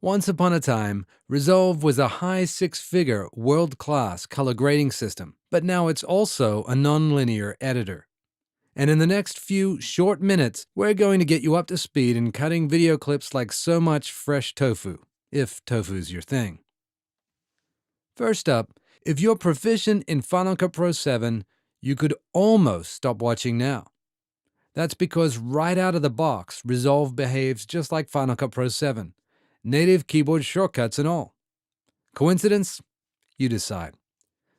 Once upon a time, Resolve was a high six-figure, world-class color grading system, but now it's also a nonlinear editor. And in the next few short minutes, we're going to get you up to speed in cutting video clips like so much fresh tofu, if tofu's your thing. First up, if you're proficient in Final Cut Pro 7, you could almost stop watching now. That's because right out of the box, Resolve behaves just like Final Cut Pro 7. Native keyboard shortcuts and all. Coincidence? You decide.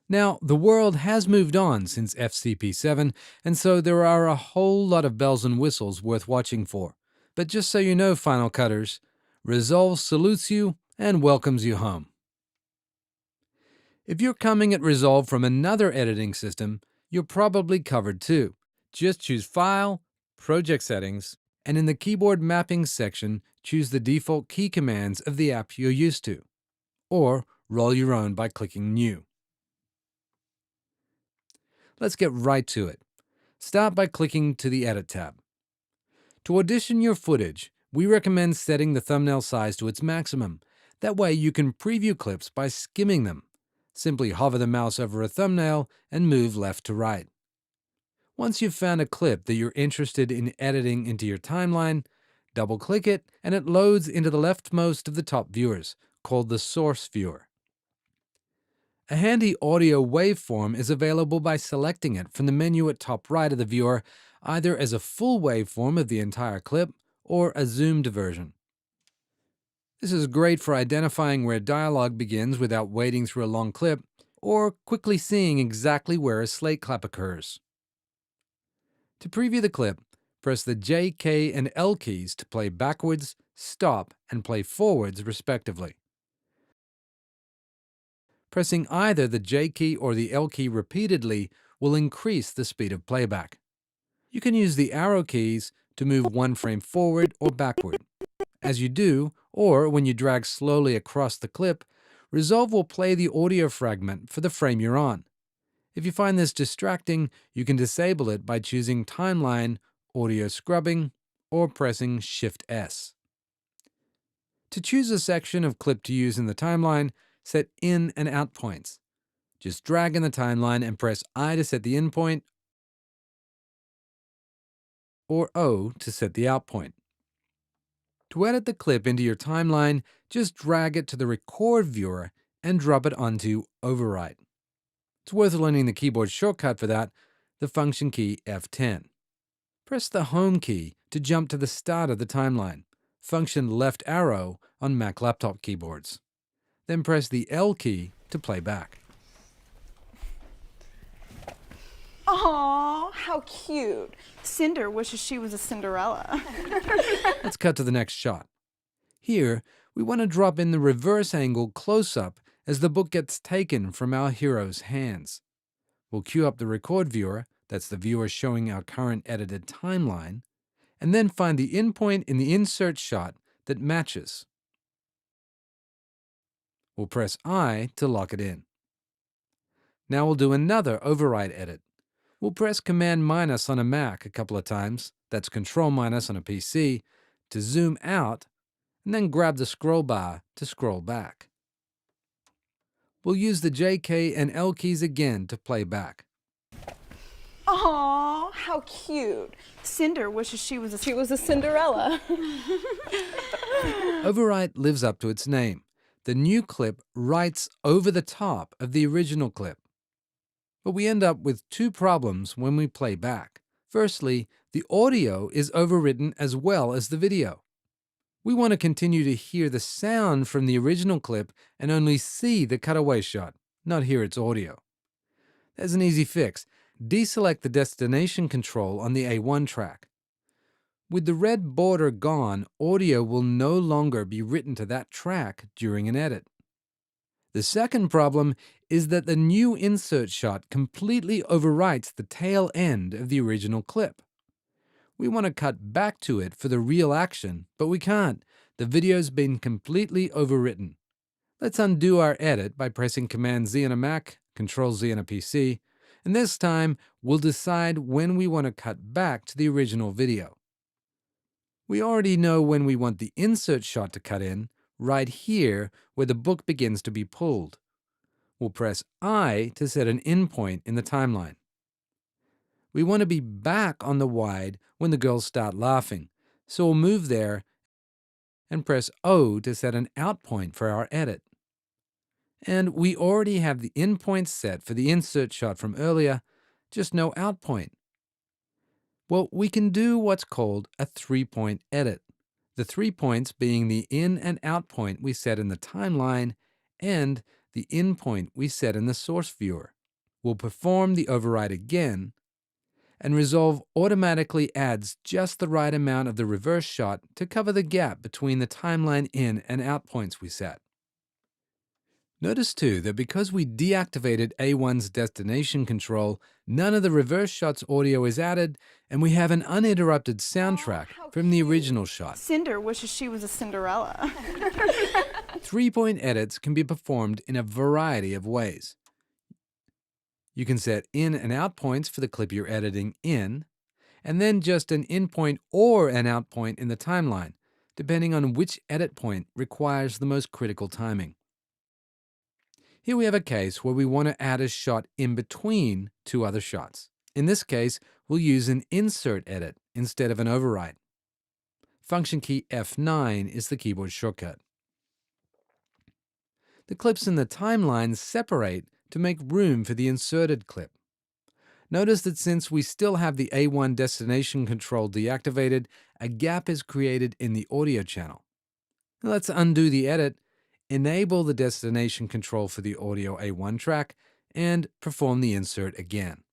Now, the world has moved on since FCP7, and so there are a whole lot of bells and whistles worth watching for. But just so you know, Final Cutters, Resolve salutes you and welcomes you home. If you're coming at Resolve from another editing system, you're probably covered too. Just choose File, Project Settings, and in the Keyboard Mapping section, choose the default key commands of the app you're used to, or roll your own by clicking New. Let's get right to it. Start by clicking to the Edit tab. To audition your footage, we recommend setting the thumbnail size to its maximum. That way you can preview clips by skimming them. Simply hover the mouse over a thumbnail and move left to right. Once you've found a clip that you're interested in editing into your timeline, double-click it and it loads into the leftmost of the top viewers, called the Source Viewer. A handy audio waveform is available by selecting it from the menu at top right of the viewer, either as a full waveform of the entire clip or a zoomed version. This is great for identifying where dialogue begins without wading through a long clip, or quickly seeing exactly where a slate clap occurs. To preview the clip, press the J, K, and L keys to play backwards, stop, and play forwards respectively. Pressing either the J key or the L key repeatedly will increase the speed of playback. You can use the arrow keys to move one frame forward or backward. As you do, or when you drag slowly across the clip, Resolve will play the audio fragment for the frame you're on. If you find this distracting, you can disable it by choosing Timeline, Audio Scrubbing, or pressing Shift-S. To choose a section of clip to use in the timeline, set in and out points. Just drag in the timeline and press I to set the in point, or O to set the out point. To edit the clip into your timeline, just drag it to the Record viewer and drop it onto Overwrite. It's worth learning the keyboard shortcut for that, the function key F10. Press the Home key to jump to the start of the timeline, function left arrow on Mac laptop keyboards. Then press the L key to play back. Aww, how cute. Cinder wishes she was a Cinderella. Let's cut to the next shot. Here, we want to drop in the reverse angle close-up as the book gets taken from our hero's hands. We'll cue up the Record viewer, that's the viewer showing our current edited timeline, and then find the in point in the insert shot that matches. We'll press I to lock it in. Now we'll do another override edit. We'll press Command- on a Mac a couple of times, that's Control- on a PC, to zoom out, and then grab the scroll bar to scroll back. We'll use the J, K, and L keys again to play back. Aww, how cute. Cinder wishes she was a Cinderella. Overwrite lives up to its name. The new clip writes over the top of the original clip. But we end up with two problems when we play back. Firstly, the audio is overwritten as well as the video. We want to continue to hear the sound from the original clip and only see the cutaway shot, not hear its audio. There's an easy fix. Deselect the destination control on the A1 track. With the red border gone, audio will no longer be written to that track during an edit. The second problem is that the new insert shot completely overwrites the tail end of the original clip. We want to cut back to it for the real action, but we can't. The video's been completely overwritten. Let's undo our edit by pressing Command-Z on a Mac, Control-Z on a PC, and this time we'll decide when we want to cut back to the original video. We already know when we want the insert shot to cut in, right here where the book begins to be pulled. We'll press I to set an endpoint in the timeline. We want to be back on the wide when the girls start laughing, so we'll move there and press O to set an out point for our edit. And we already have the endpoint set for the insert shot from earlier, just no out point. Well, we can do what's called a 3-point edit. The 3 points being the in and out point we set in the timeline and the in point we set in the source viewer. We'll perform the override again, and Resolve automatically adds just the right amount of the reverse shot to cover the gap between the timeline in and out points we set. Notice too that because we deactivated A1's destination control, none of the reverse shot's audio is added, and we have an uninterrupted soundtrack from the original shot. Cinder wishes she was a Cinderella. 3-point edits can be performed in a variety of ways. You can set in and out points for the clip you're editing in, and then just an in point or an out point in the timeline, depending on which edit point requires the most critical timing. Here we have a case where we want to add a shot in between two other shots. In this case, we'll use an insert edit instead of an override. Function key F9 is the keyboard shortcut. The clips in the timeline separate to make room for the inserted clip. Notice that since we still have the A1 destination control deactivated, a gap is created in the audio channel. Let's undo the edit, enable the destination control for the audio A1 track, and perform the insert again.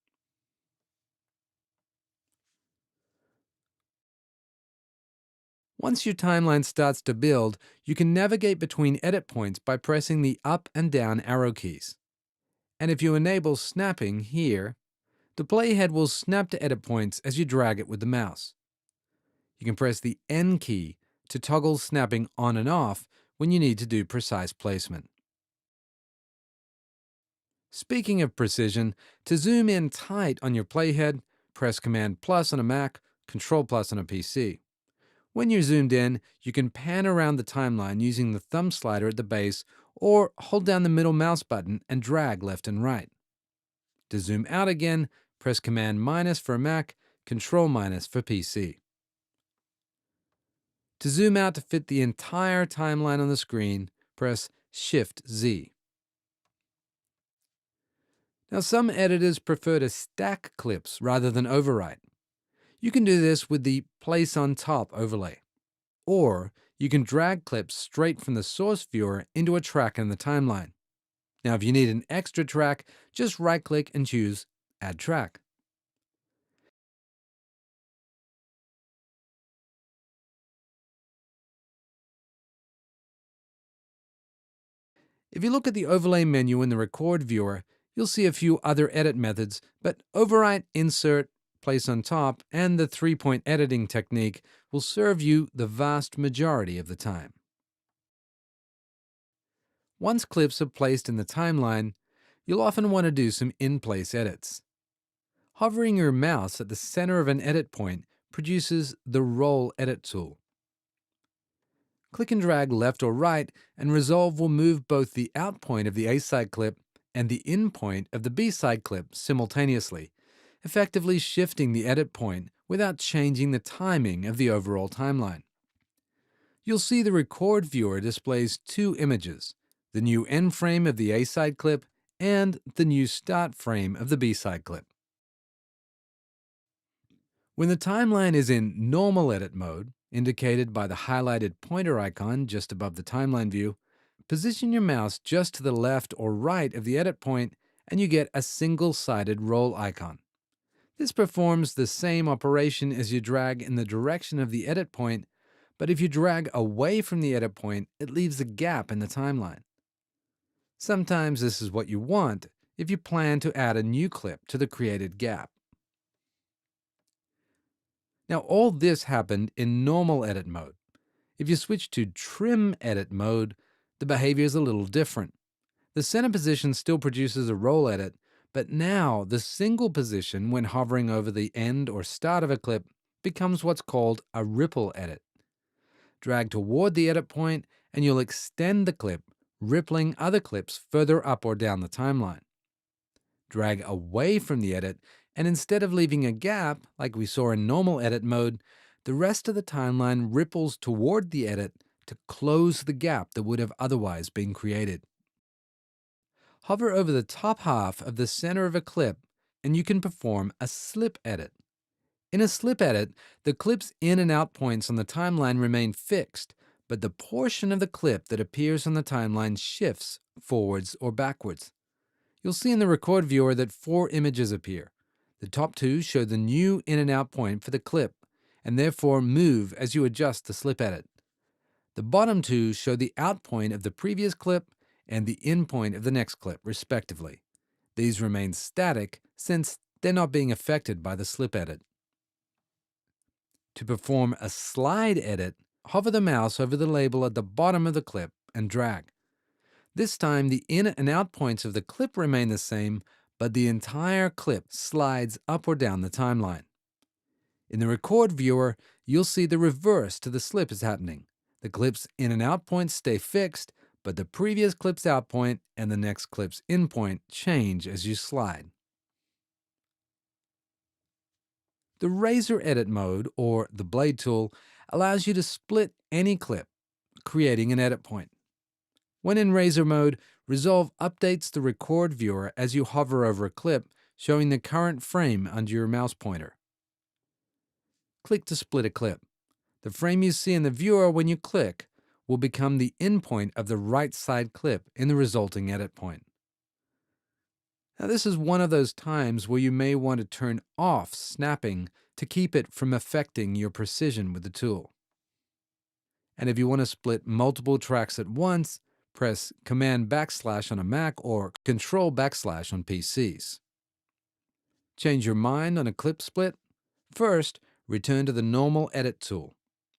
Once your timeline starts to build, you can navigate between edit points by pressing the up and down arrow keys. And if you enable snapping here, the playhead will snap to edit points as you drag it with the mouse. You can press the N key to toggle snapping on and off when you need to do precise placement. Speaking of precision, to zoom in tight on your playhead, press Command plus on a Mac, Control plus on a PC. When you're zoomed in, you can pan around the timeline using the thumb slider at the base or hold down the middle mouse button and drag left and right. To zoom out again, press Command minus for Mac, Control minus for PC. To zoom out to fit the entire timeline on the screen, press Shift Z. Now, some editors prefer to stack clips rather than overwrite. You can do this with the Place on Top overlay. Or you can drag clips straight from the source viewer into a track in the timeline. Now, if you need an extra track, just right-click and choose Add Track. If you look at the overlay menu in the record viewer, you'll see a few other edit methods, but overwrite, insert, place on top, and the 3-point editing technique will serve you the vast majority of the time. Once clips are placed in the timeline, you'll often want to do some in-place edits. Hovering your mouse at the center of an edit point produces the Roll Edit tool. Click and drag left or right, and Resolve will move both the out point of the A-side clip and the in point of the B-side clip simultaneously, effectively shifting the edit point without changing the timing of the overall timeline. You'll see the record viewer displays two images, the new end frame of the A-side clip and the new start frame of the B-side clip. When the timeline is in normal edit mode, indicated by the highlighted pointer icon just above the timeline view, position your mouse just to the left or right of the edit point and you get a single-sided roll icon. This performs the same operation as you drag in the direction of the edit point, but if you drag away from the edit point, it leaves a gap in the timeline. Sometimes this is what you want if you plan to add a new clip to the created gap. Now, all this happened in normal edit mode. If you switch to trim edit mode, the behavior is a little different. The center position still produces a roll edit, but now the single position when hovering over the end or start of a clip becomes what's called a ripple edit. Drag toward the edit point and you'll extend the clip, rippling other clips further up or down the timeline. Drag away from the edit, and instead of leaving a gap like we saw in normal edit mode, the rest of the timeline ripples toward the edit to close the gap that would have otherwise been created. Hover over the top half of the center of a clip, and you can perform a slip edit. In a slip edit, the clip's in and out points on the timeline remain fixed, but the portion of the clip that appears on the timeline shifts forwards or backwards. You'll see in the record viewer that 4 images appear. The top 2 show the new in and out point for the clip, and therefore move as you adjust the slip edit. The bottom 2 show the out point of the previous clip and the in point of the next clip, respectively. These remain static since they're not being affected by the slip edit. To perform a slide edit, hover the mouse over the label at the bottom of the clip and drag. This time, the in and out points of the clip remain the same, but the entire clip slides up or down the timeline. In the record viewer, you'll see the reverse to the slip is happening. The clip's in and out points stay fixed, but the previous clip's out point and the next clip's in point change as you slide. The razor edit mode, or the blade tool, allows you to split any clip, creating an edit point. When in razor mode, Resolve updates the record viewer as you hover over a clip, showing the current frame under your mouse pointer. Click to split a clip. The frame you see in the viewer when you click will become the in point of the right side clip in the resulting edit point. Now, this is one of those times where you may want to turn off snapping to keep it from affecting your precision with the tool. And if you want to split multiple tracks at once, press Command / on a Mac or Control / on PCs. Change your mind on a clip split? First, return to the normal edit tool.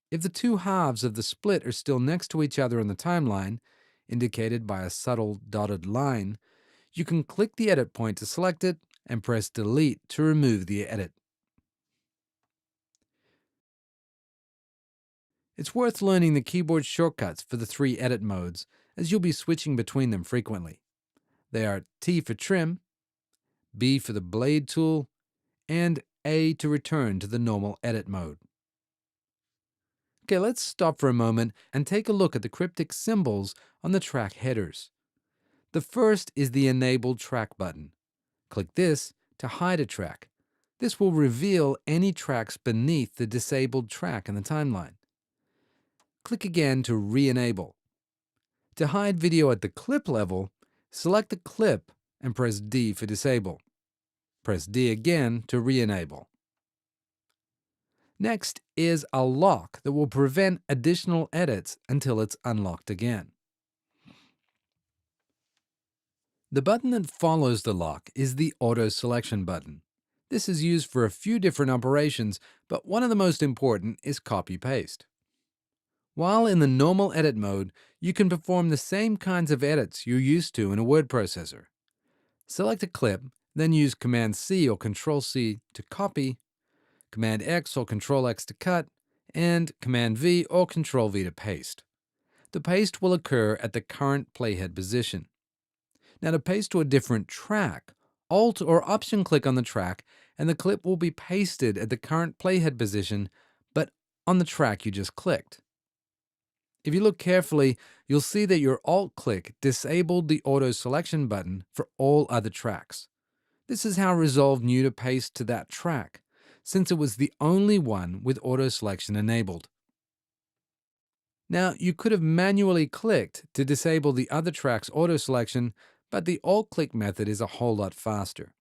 If the two halves of the split are still next to each other on the timeline, indicated by a subtle dotted line, you can click the edit point to select it and press Delete to remove the edit. It's worth learning the keyboard shortcuts for the 3 edit modes, as you'll be switching between them frequently. They are T for trim, B for the blade tool, and A to return to the normal edit mode. Okay, let's stop for a moment and take a look at the cryptic symbols on the track headers. The first is the Enable Track button. Click this to hide a track. This will reveal any tracks beneath the disabled track in the timeline. Click again to re-enable. To hide video at the clip level, select the clip and press D for disable. Press D again to re-enable. Next is a lock that will prevent additional edits until it's unlocked again. The button that follows the lock is the Auto Selection button. This is used for a few different operations, but one of the most important is copy-paste. While in the normal edit mode, you can perform the same kinds of edits you're used to in a word processor. Select a clip, then use Command-C or Control-C to copy, Command-X or Control-X to cut, and Command-V or Control-V to paste. The paste will occur at the current playhead position. Now, to paste to a different track, Alt or Option-click on the track, and the clip will be pasted at the current playhead position, but on the track you just clicked. If you look carefully, you'll see that your Alt-click disabled the Auto Selection button for all other tracks. This is how Resolve knew to paste to that track, since it was the only one with Auto Selection enabled. Now, you could have manually clicked to disable the other track's Auto Selection, but the Alt-click method is a whole lot faster.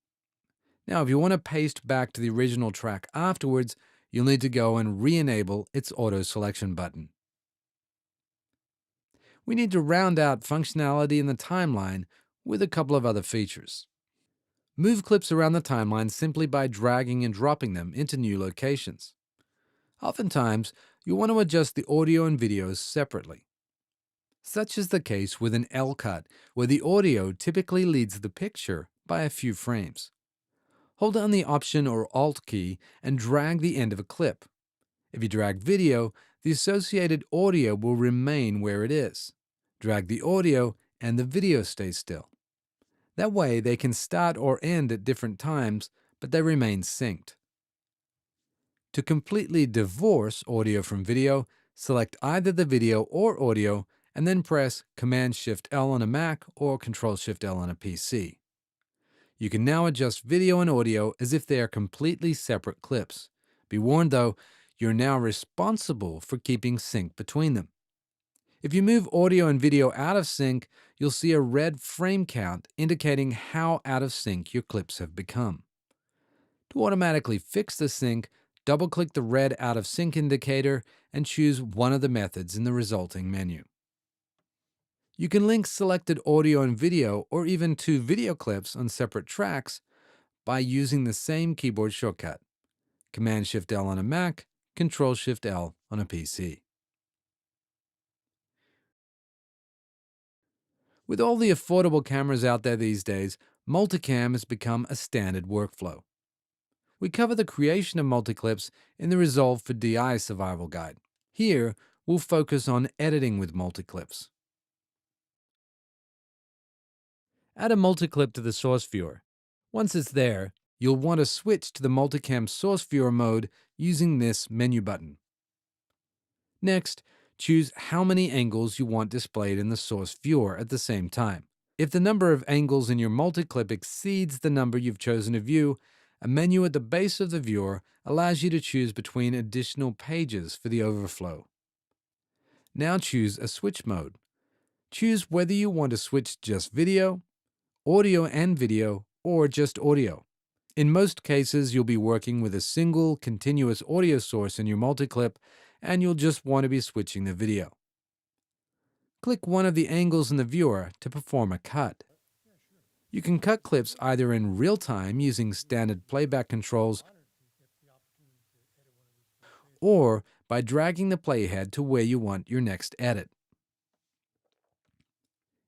Now, if you want to paste back to the original track afterwards, you'll need to go and re-enable its Auto Selection button. We need to round out functionality in the timeline with a couple of other features. Move clips around the timeline simply by dragging and dropping them into new locations. Oftentimes, you'll want to adjust the audio and videos separately. Such is the case with an L cut, where the audio typically leads the picture by a few frames. Hold down the Option or Alt key and drag the end of a clip. If you drag video, the associated audio will remain where it is. Drag the audio and the video stays still. That way they can start or end at different times, but they remain synced. To completely divorce audio from video, select either the video or audio and then press Command-Shift-L on a Mac or Control-Shift-L on a PC. You can now adjust video and audio as if they are completely separate clips. Be warned though, you're now responsible for keeping sync between them. If you move audio and video out of sync, you'll see a red frame count indicating how out of sync your clips have become. To automatically fix the sync, double-click the red out of sync indicator and choose one of the methods in the resulting menu. You can link selected audio and video or even two video clips on separate tracks by using the same keyboard shortcut. Command-Shift-L on a Mac, Control-Shift-L on a PC. With all the affordable cameras out there these days, Multicam has become a standard workflow. We cover the creation of multiclips in the Resolve for DI survival guide. Here, we'll focus on editing with multiclips. Add a multiclip to the source viewer. Once it's there, you'll want to switch to the Multicam source viewer mode using this menu button. Next, choose how many angles you want displayed in the source viewer at the same time. If the number of angles in your multiclip exceeds the number you've chosen to view, a menu at the base of the viewer allows you to choose between additional pages for the overflow. Now choose a switch mode. Choose whether you want to switch just video, audio and video, or just audio. In most cases, you'll be working with a single continuous audio source in your multiclip, and you'll just want to be switching the video. Click one of the angles in the viewer to perform a cut. You can cut clips either in real time using standard playback controls or by dragging the playhead to where you want your next edit.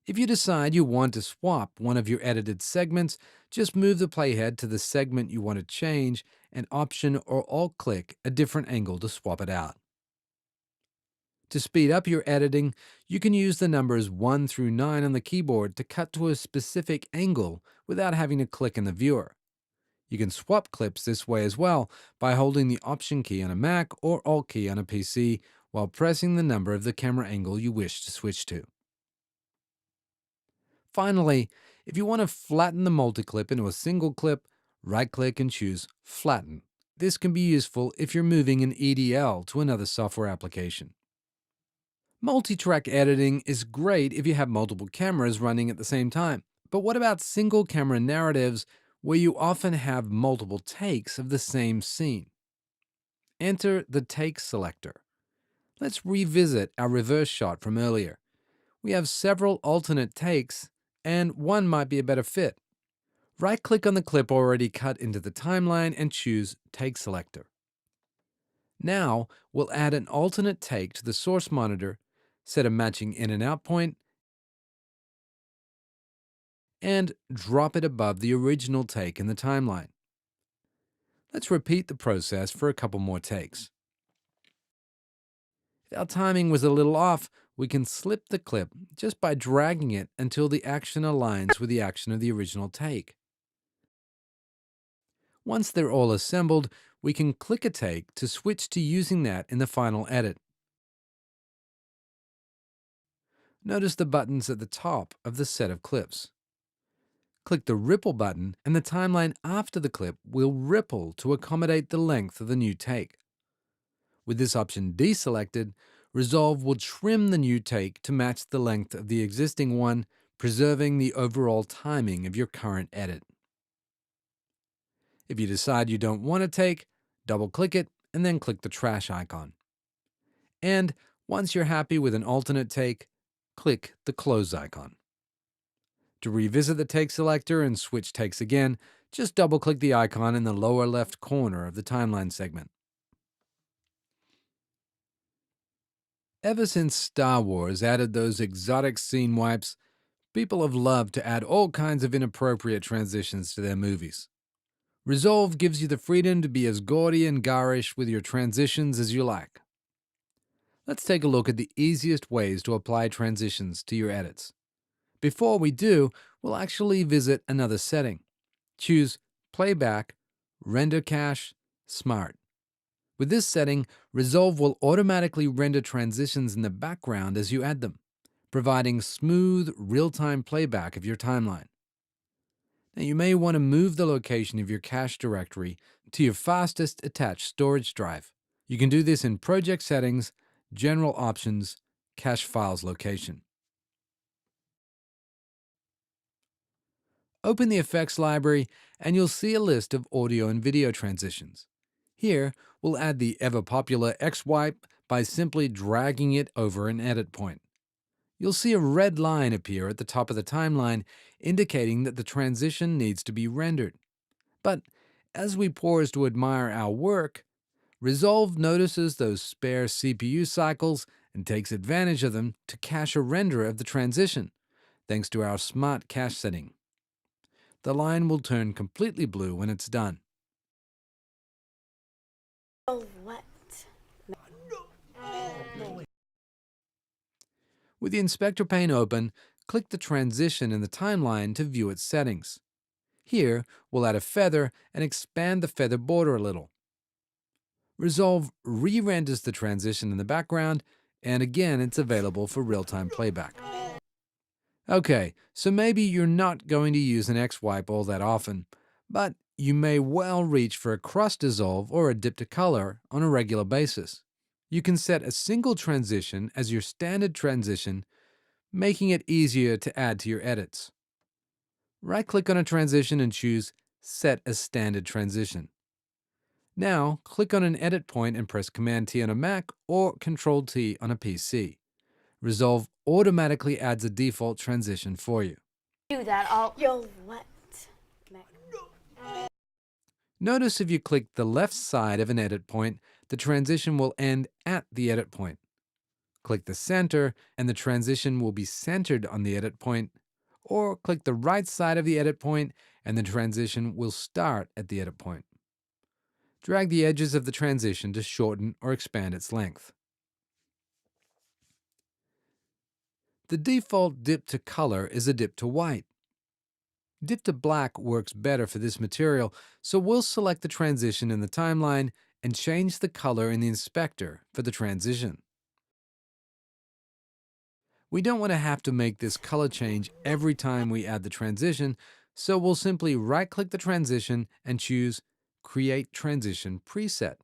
If you decide you want to swap one of your edited segments, just move the playhead to the segment you want to change and Option or Alt-click a different angle to swap it out. To speed up your editing, you can use the numbers 1 through 9 on the keyboard to cut to a specific angle without having to click in the viewer. You can swap clips this way as well by holding the Option key on a Mac or Alt key on a PC while pressing the number of the camera angle you wish to switch to. Finally, if you want to flatten the multiclip into a single clip, right-click and choose Flatten. This can be useful if you're moving an EDL to another software application. Multi-track editing is great if you have multiple cameras running at the same time. But what about single-camera narratives where you often have multiple takes of the same scene? Enter the Take Selector. Let's revisit our reverse shot from earlier. We have several alternate takes, and one might be a better fit. Right-click on the clip already cut into the timeline and choose Take Selector. Now, we'll add an alternate take to the source monitor, set a matching in and out point, and drop it above the original take in the timeline. Let's repeat the process for a couple more takes. If our timing was a little off, we can slip the clip just by dragging it until the action aligns with the action of the original take. Once they're all assembled, we can click a take to switch to using that in the final edit. Notice the buttons at the top of the set of clips. Click the Ripple button and the timeline after the clip will ripple to accommodate the length of the new take. With this option deselected, Resolve will trim the new take to match the length of the existing one, preserving the overall timing of your current edit. If you decide you don't want to take, double-click it and then click the trash icon. And once you're happy with an alternate take, click the close icon. To revisit the take selector and switch takes again, just double-click the icon in the lower left corner of the timeline segment. Ever since Star Wars added those exotic scene wipes, people have loved to add all kinds of inappropriate transitions to their movies. Resolve gives you the freedom to be as gaudy and garish with your transitions as you like. Let's take a look at the easiest ways to apply transitions to your edits. Before we do, we'll actually visit another setting. Choose Playback, Render Cache, Smart. With this setting, Resolve will automatically render transitions in the background as you add them, providing smooth, real-time playback of your timeline. Now, you may want to move the location of your cache directory to your fastest attached storage drive. You can do this in Project Settings, General Options, Cache Files Location. Open the Effects library and you'll see a list of audio and video transitions. Here, we'll add the ever-popular X-Wipe by simply dragging it over an edit point. You'll see a red line appear at the top of the timeline indicating that the transition needs to be rendered. But as we pause to admire our work, Resolve notices those spare CPU cycles and takes advantage of them to cache a render of the transition, thanks to our smart cache setting. The line will turn completely blue when it's done. What? With the inspector pane open, click the transition in the timeline to view its settings. Here, we'll add a feather and expand the feather border a little. Resolve re-renders the transition in the background, and again, it's available for real-time playback. Okay, so maybe you're not going to use an X-Wipe all that often, but you may well reach for a cross dissolve or a dip to color on a regular basis. You can set a single transition as your standard transition, making it easier to add to your edits. Right-click on a transition and choose Set as Standard Transition. Now, click on an edit point and press Command-T on a Mac or Control-T on a PC. Resolve automatically adds a default transition for you. Do that, You'll what? Notice if you click the left side of an edit point, the transition will end at the edit point. Click the center, and the transition will be centered on the edit point, or click the right side of the edit point, and the transition will start at the edit point. Drag the edges of the transition to shorten or expand its length. The default dip to color is a dip to white. Dip to black works better for this material, so we'll select the transition in the timeline and change the color in the inspector for the transition. We don't want to have to make this color change every time we add the transition, so we'll simply right-click the transition and choose Create Transition Preset.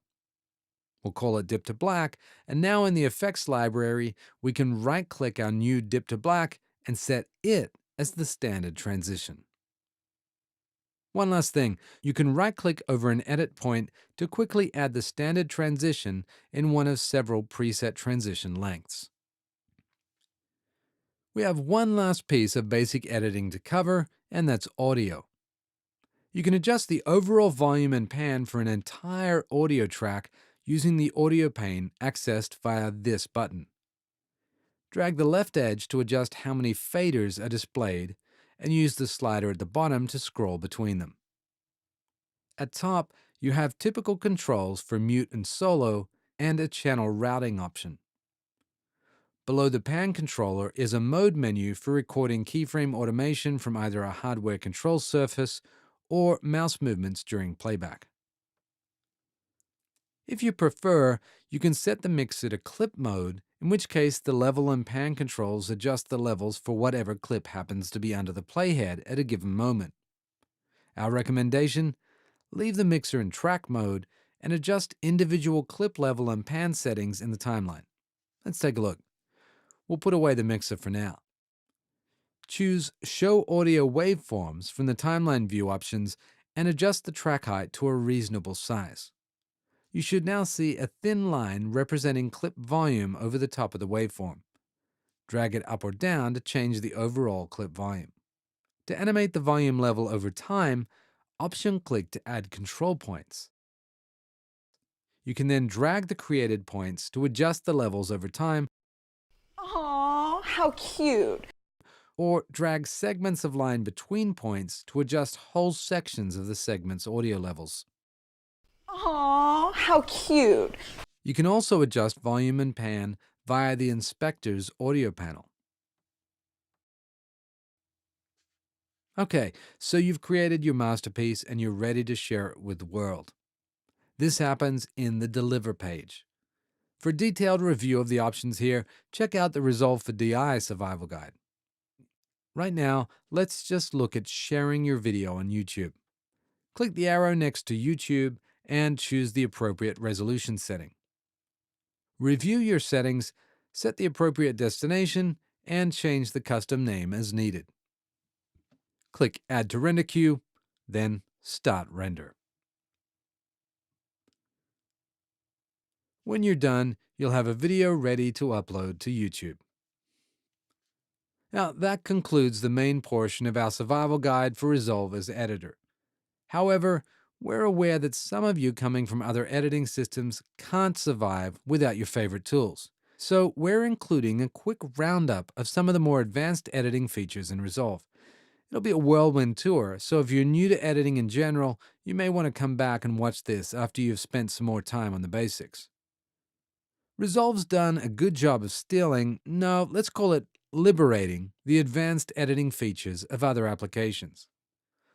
We'll call it Dip to Black, and now in the Effects library, we can right-click our new Dip to Black and set it as the standard transition. One last thing, you can right-click over an edit point to quickly add the standard transition in one of several preset transition lengths. We have one last piece of basic editing to cover, and that's audio. You can adjust the overall volume and pan for an entire audio track using the audio pane accessed via this button. Drag the left edge to adjust how many faders are displayed, and use the slider at the bottom to scroll between them. At top, you have typical controls for mute and solo, and a channel routing option. Below the pan controller is a mode menu for recording keyframe automation from either a hardware control surface or mouse movements during playback. If you prefer, you can set the mixer to clip mode, in which case the level and pan controls adjust the levels for whatever clip happens to be under the playhead at a given moment. Our recommendation: leave the mixer in track mode and adjust individual clip level and pan settings in the timeline. Let's take a look. We'll put away the mixer for now. Choose Show Audio Waveforms from the timeline view options and adjust the track height to a reasonable size. You should now see a thin line representing clip volume over the top of the waveform. Drag it up or down to change the overall clip volume. To animate the volume level over time, Option-click to add control points. You can then drag the created points to adjust the levels over time, Aw, how cute. or drag segments of line between points to adjust whole sections of the segment's audio levels. Aw, how cute. You can also adjust volume and pan via the inspector's audio panel. Okay, so you've created your masterpiece and you're ready to share it with the world. This happens in the Deliver page. For a detailed review of the options here, check out the Resolve for DI Survival Guide. Right now, let's just look at sharing your video on YouTube. Click the arrow next to YouTube and choose the appropriate resolution setting. Review your settings, set the appropriate destination, and change the custom name as needed. Click Add to Render Queue, then Start Render. When you're done, you'll have a video ready to upload to YouTube. Now, that concludes the main portion of our survival guide for Resolve as editor. However, we're aware that some of you coming from other editing systems can't survive without your favorite tools. So we're including a quick roundup of some of the more advanced editing features in Resolve. It'll be a whirlwind tour, so if you're new to editing in general, you may want to come back and watch this after you've spent some more time on the basics. Resolve's done a good job of stealing, no, let's call it liberating, the advanced editing features of other applications.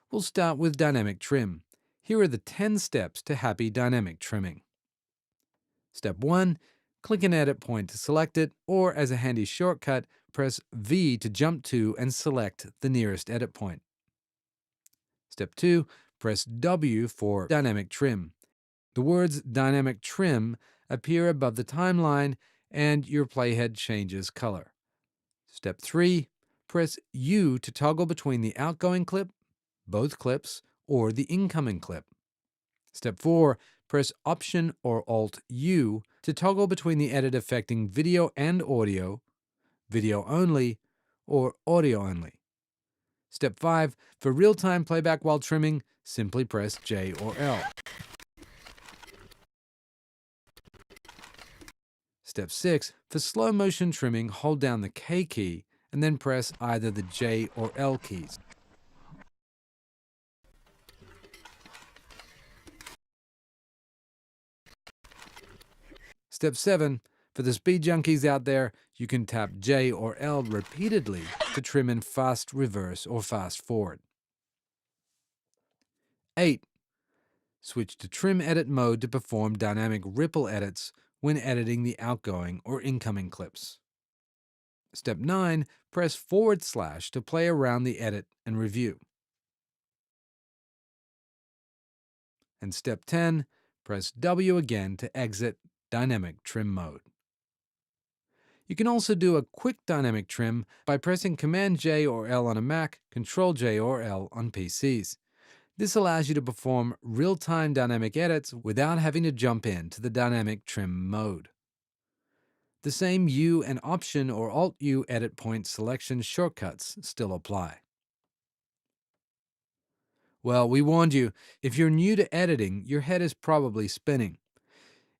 We'll start with dynamic trim. Here are the 10 steps to happy dynamic trimming. Step 1. Click an edit point to select it, or as a handy shortcut, press V to jump to and select the nearest edit point. Step 2. Press W for dynamic trim. The words dynamic trim appear above the timeline and your playhead changes color. Step 3. Press U to toggle between the outgoing clip, both clips, or the incoming clip. Step 4. Press Option or Alt-U to toggle between the edit affecting video and audio, video only, or audio only. Step 5. For real-time playback while trimming, simply press J or L. Step 6. For slow motion trimming, hold down the K key and then press either the J or L keys. Step 7. For the speed junkies out there, you can tap J or L repeatedly to trim in fast reverse or fast forward. 8. Switch to Trim Edit mode to perform dynamic ripple edits when editing the outgoing or incoming clips. Step 9. Press / to play around the edit and review. And Step 10. Press W again to exit dynamic trim mode. You can also do a quick dynamic trim by pressing Command J or L on a Mac, Control J or L on PCs. This allows you to perform real-time dynamic edits without having to jump into the dynamic trim mode. The same U and Option or Alt-U edit point selection shortcuts still apply. Well, we warned you, if you're new to editing, your head is probably spinning.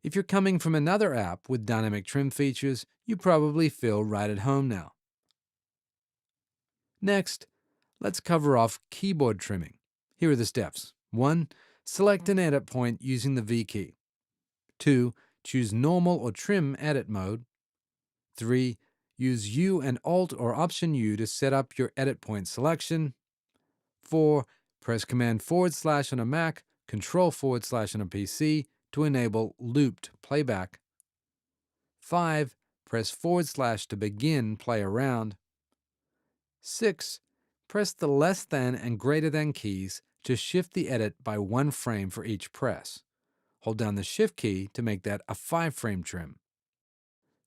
If you're coming from another app with dynamic trim features, you probably feel right at home now. Next, let's cover off keyboard trimming. Here are the steps. 1. Select an edit point using the V key. 2. Choose Normal or Trim edit mode. 3. Use U and Alt or Option U to set up your edit point selection. 4. Press Command / on a Mac, Control / on a PC to enable looped playback. 5. Press / to begin play around. 6. Press the less than and greater than keys to shift the edit by 1 frame for each press. Hold down the Shift key to make that a 5-frame trim.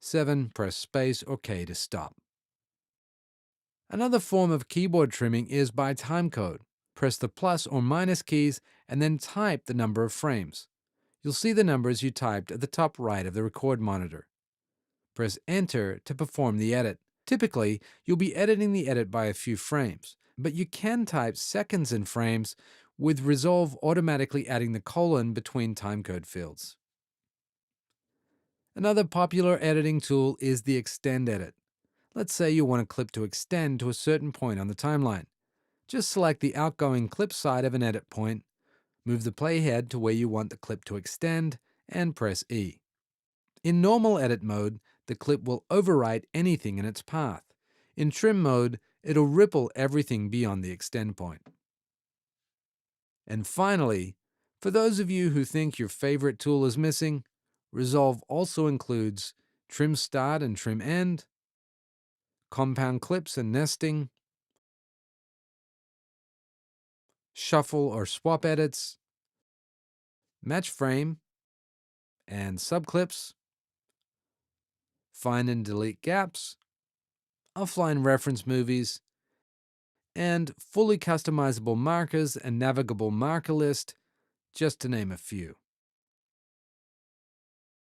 7. Press space or K to stop. Another form of keyboard trimming is by timecode. Press the plus or minus keys and then type the number of frames. You'll see the numbers you typed at the top right of the record monitor. Press Enter to perform the edit. Typically, you'll be editing the edit by a few frames, but you can type seconds in frames, with Resolve automatically adding the colon between timecode fields. Another popular editing tool is the Extend Edit. Let's say you want a clip to extend to a certain point on the timeline. Just select the outgoing clip side of an edit point, move the playhead to where you want the clip to extend, and press E. In normal edit mode, the clip will overwrite anything in its path. In trim mode, it'll ripple everything beyond the extend point. And finally, for those of you who think your favorite tool is missing, Resolve also includes trim start and trim end, compound clips and nesting, shuffle or swap edits, match frame and subclips, find and delete gaps, offline reference movies, and fully customizable markers and navigable marker list, just to name a few.